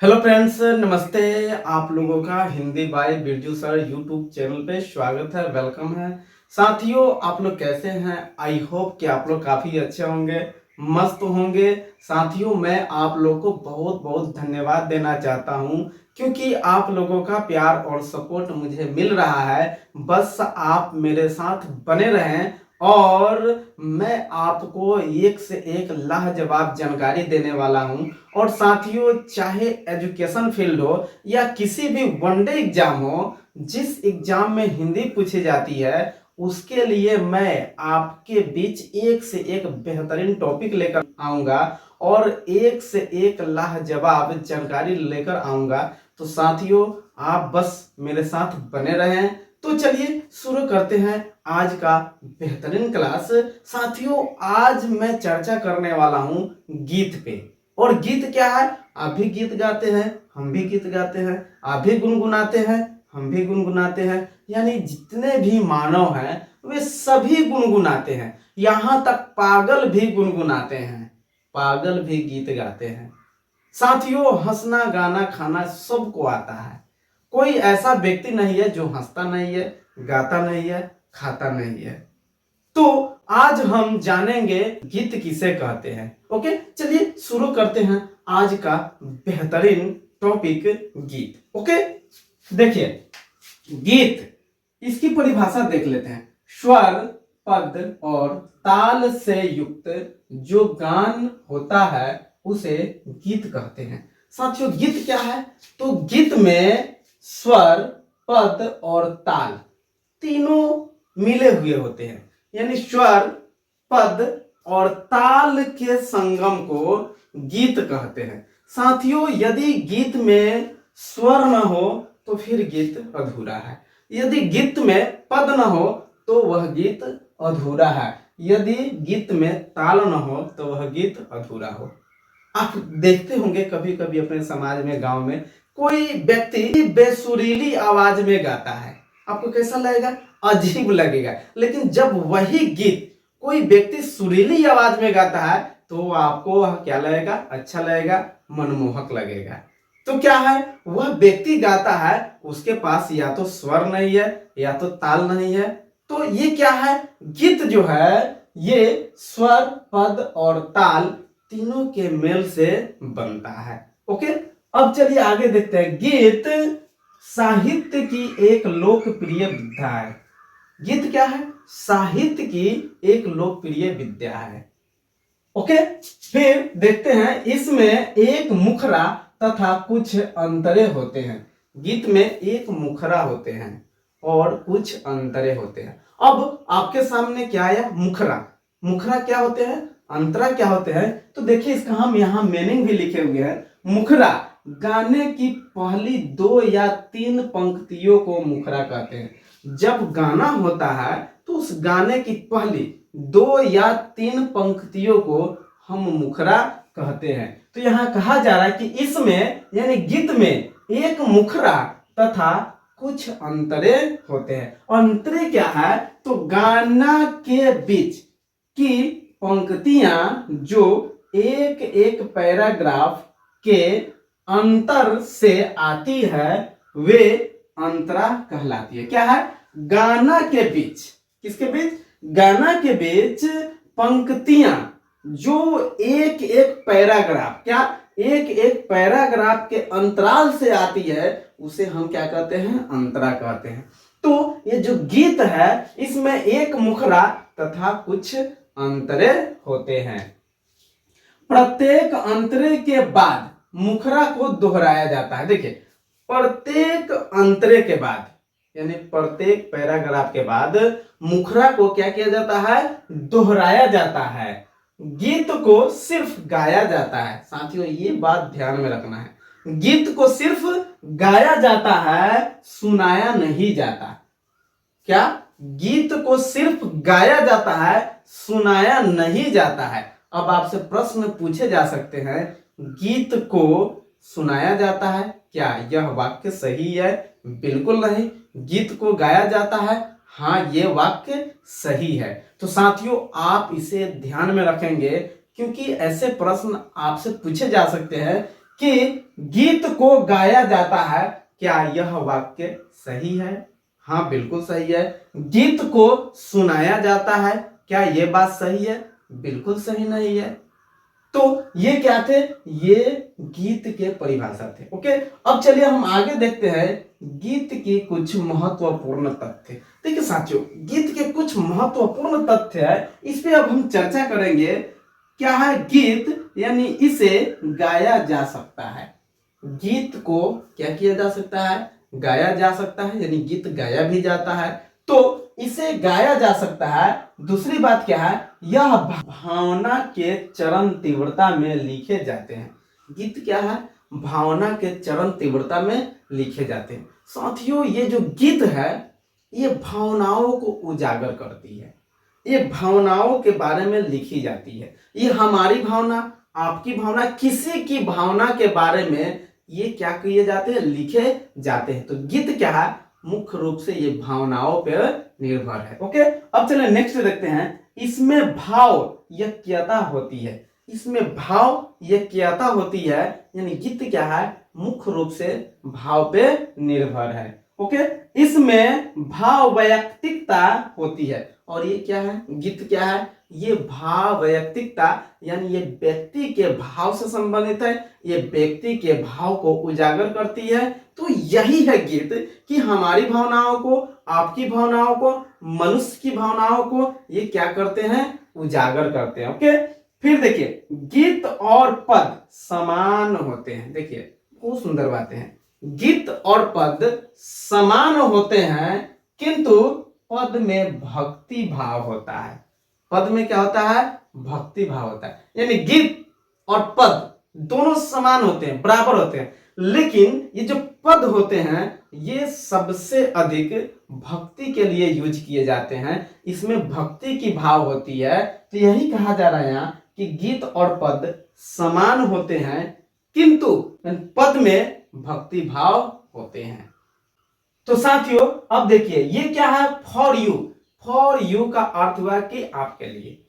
Hello friends, नमस्ते। आप लोगों का Hindi by Birju sir YouTube channel पे स्वागत है, वेलकम है। साथियों, आप लोग कैसे हैं? आई होप कि आप लोग काफ़ी अच्छे होंगे, मस्त होंगे। साथियों, मैं आप लोगों को बहुत बहुत धन्यवाद देना चाहता हूं क्योंकि आप लोगों का प्यार और सपोर्ट मुझे मिल रहा है। बस आप मेरे साथ बने रहें और मैं आपको एक से एक लाजवाब जानकारी देने वाला हूं। और साथियों, चाहे एजुकेशन फील्ड हो या किसी भी वनडे एग्जाम हो, जिस एग्जाम में हिंदी पूछी जाती है उसके लिए मैं आपके बीच एक से एक बेहतरीन टॉपिक लेकर आऊंगा और एक से एक लाजवाब जानकारी लेकर आऊंगा। तो साथियों, आप बस मेरे साथ बने रहें। तो चलिए शुरू करते हैं आज का बेहतरीन क्लास। साथियों, आज मैं चर्चा करने वाला हूं गीत पे। और गीत क्या है? आप भी गीत गाते हैं, हम भी गीत गाते हैं। आप भी गुनगुनाते हैं, हम भी गुनगुनाते हैं। यानी जितने भी मानव हैं वे सभी गुनगुनाते हैं। यहां तक पागल भी गुनगुनाते हैं, पागल भी गीत गाते हैं। साथियों, हंसना गाना खाना सबको आता है। कोई ऐसा व्यक्ति नहीं है जो हंसता नहीं है, गाता नहीं है, खाता नहीं है। तो आज हम जानेंगे गीत किसे कहते हैं। ओके, चलिए शुरू करते हैं आज का बेहतरीन टॉपिक, गीत। ओके, देखिए, गीत, इसकी परिभाषा देख लेते हैं। स्वर, पद और ताल से युक्त जो गान होता है उसे गीत कहते हैं। साथियों, गीत क्या है? तो गीत में स्वर, पद और ताल तीनों मिले हुए होते हैं। यानी स्वर, पद और ताल के संगम को गीत कहते हैं। साथियों, यदि गीत में स्वर न हो तो फिर गीत अधूरा है। यदि गीत में पद न हो तो वह गीत अधूरा है। यदि गीत में ताल न हो तो वह गीत अधूरा हो। आप देखते होंगे कभी कभी अपने समाज में, गांव में कोई व्यक्ति बेसुरीली आवाज में गाता है, आपको कैसा लगेगा? अजीब लगेगा। लेकिन जब वही गीत कोई व्यक्ति सुरीली आवाज में गाता है तो आपको क्या लगेगा? अच्छा लगेगा, मनमोहक लगेगा। तो क्या है, वह व्यक्ति गाता है, उसके पास या तो स्वर नहीं है या तो ताल नहीं है। तो ये क्या है? गीत जो है ये स्वर, पद और ताल तीनों के मेल से बनता है। ओके, अब चलिए आगे देखते हैं। गीत साहित्य की एक लोकप्रिय विधा है। गीत क्या है? साहित्य की एक लोकप्रिय विद्या है। ओके, फिर देखते हैं, इसमें एक मुखरा तथा कुछ अंतरे होते हैं। गीत में एक मुखरा होते हैं और कुछ अंतरे होते हैं। अब आपके सामने क्या आया? मुखरा। मुखरा क्या होते हैं, अंतरा क्या होते हैं? तो देखिए, इसका हम यहाँ मीनिंग भी लिखे हुए हैं। मुखरा, गाने की पहली 2 या 3 पंक्तियों को मुखरा कहते हैं। जब गाना होता है तो उस गाने की पहली 2 या 3 पंक्तियों को हम मुखरा कहते हैं। तो यहाँ कहा जा रहा है कि इसमें यानी गीत में एक मुखरा तथा कुछ अंतरे होते हैं। अंतरे क्या है? तो गाना के बीच की पंक्तियां जो एक एक पैराग्राफ के अंतर से आती है वे अंतरा कहलाती है। क्या है? गाना के बीच, किसके बीच? गाना के बीच पंक्तियां जो एक एक पैराग्राफ, क्या एक एक पैराग्राफ के अंतराल से आती है उसे हम क्या कहते हैं? अंतरा कहते हैं। तो ये जो गीत है इसमें एक मुखरा तथा कुछ अंतरे होते हैं। प्रत्येक अंतरे के बाद मुखरा को दोहराया जाता है। देखिए, प्रत्येक अंतरे के बाद यानी प्रत्येक पैराग्राफ के बाद मुखरा को क्या किया जाता है? दोहराया जाता है। गीत को सिर्फ गाया जाता है। साथियों, ये बात ध्यान में रखना है, गीत को सिर्फ गाया जाता है, सुनाया नहीं जाता। क्या? गीत को सिर्फ गाया जाता है, सुनाया नहीं जाता है। अब आपसे प्रश्न पूछे जा सकते हैं, गीत को सुनाया जाता है, क्या यह वाक्य सही है? बिल्कुल नहीं। गीत को गाया जाता है, हाँ ये वाक्य सही है। तो साथियों, आप इसे ध्यान में रखेंगे क्योंकि ऐसे प्रश्न आपसे पूछे जा सकते हैं कि गीत को गाया जाता है, क्या यह वाक्य सही है? हाँ, बिल्कुल सही है। गीत को सुनाया जाता है, क्या यह बात सही है? बिल्कुल सही नहीं है। तो ये क्या थे? ये गीत के परिभाषा थे। ओके, अब चलिए हम आगे देखते हैं गीत की कुछ महत्वपूर्ण तथ्य। देखिए साथियों, गीत के कुछ महत्वपूर्ण तथ्य है, इस पे अब हम चर्चा करेंगे। क्या है गीत? यानी इसे गाया जा सकता है। गीत को क्या किया जा सकता है? गाया जा सकता है, यानी गीत गाया भी जाता है, तो इसे गाया जा सकता है। दूसरी बात क्या है? यह भावना के चरण तीव्रता में लिखे जाते हैं। गीत क्या है? भावना के चरण तीव्रता में लिखे जाते हैं। साथियों, ये जो गीत है ये भावनाओं को उजागर करती है, ये भावनाओं के बारे में लिखी जाती है। ये हमारी भावना, आपकी भावना, किसी की भावना के बारे में ये क्या किए जाते हैं? लिखे जाते हैं। तो गीत क्या है? मुख्य रूप से ये भावनाओं पर निर्भर है। ओके, अब चलिए नेक्स्ट देखते हैं। इसमें भाव यज्ञता होती है। इसमें भाव यज्ञता होती है, यानी गीत क्या है? मुख्य रूप से भाव पे निर्भर है। ओके, इसमें भाव वैयक्तिकता होती है। और ये क्या है? गीत क्या है? ये भाव वैयक्तिकता, यानी ये व्यक्ति के भाव से संबंधित है, ये व्यक्ति के भाव को उजागर करती है। तो यही है गीत, कि हमारी भावनाओं को, आपकी भावनाओं को, मनुष्य की भावनाओं को ये क्या करते हैं? उजागर करते हैं। ओके, फिर देखिए, गीत और पद समान होते हैं। देखिए, बहुत सुंदर बातें हैं। गीत और पद समान होते हैं, किंतु पद में भक्ति भाव होता है। पद में क्या होता है? भक्ति भाव होता है। यानी गीत और पद दोनों समान होते हैं, बराबर होते हैं, लेकिन ये जो पद होते हैं ये सबसे अधिक भक्ति के लिए यूज किए जाते हैं। इसमें भक्ति की भाव होती है। तो यही कहा जा रहा है यहाँ कि गीत और पद समान होते हैं, किंतु पद में भक्ति भाव होते हैं। तो साथियों, अब देखिए ये क्या है? For you. फॉर यू का अर्थ हुआ कि आपके लिए।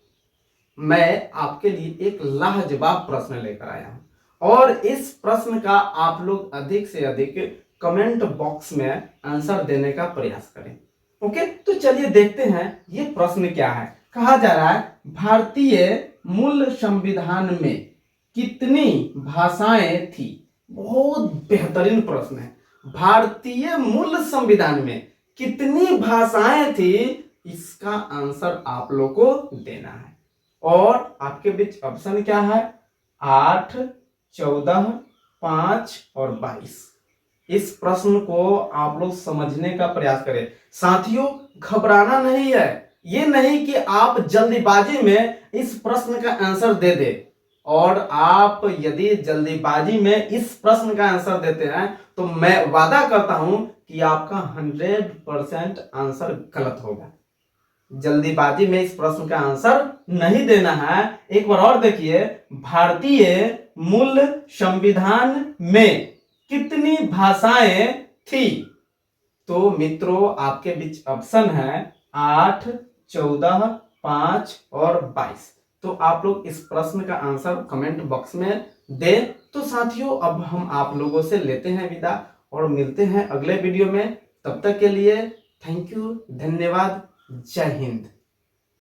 मैं आपके लिए एक लाजवाब प्रश्न लेकर आया हूं, और इस प्रश्न का आप लोग अधिक से अधिक कमेंट बॉक्स में आंसर देने का प्रयास करें। ओके, तो चलिए देखते हैं ये प्रश्न क्या है। कहा जा रहा है, भारतीय मूल संविधान में कितनी भाषाएं थी? बहुत बेहतरीन प्रश्न है। भारतीय मूल संविधान में कितनी भाषाएं थी? इसका आंसर आप लोग को देना है। और आपके बीच ऑप्शन क्या है? 8, 14, 5 और 22। इस प्रश्न को आप लोग समझने का प्रयास करें। साथियों, घबराना नहीं है। ये नहीं कि आप जल्दीबाजी में इस प्रश्न का आंसर दे दे, और आप यदि जल्दीबाजी में इस प्रश्न का आंसर देते हैं तो मैं वादा करता हूं कि आपका 100% आंसर गलत होगा। जल्दीबाजी में इस प्रश्न का आंसर नहीं देना है। एक बार और देखिए, भारतीय मूल संविधान में कितनी भाषाएं थी? तो मित्रों, आपके बीच ऑप्शन है 8, 14, 5 और 22। तो आप लोग इस प्रश्न का आंसर कमेंट बॉक्स में दें। तो साथियों, अब हम आप लोगों से लेते हैं विदा, और मिलते हैं अगले वीडियो में। तब तक के लिए थैंक यू, धन्यवाद, जय हिंद।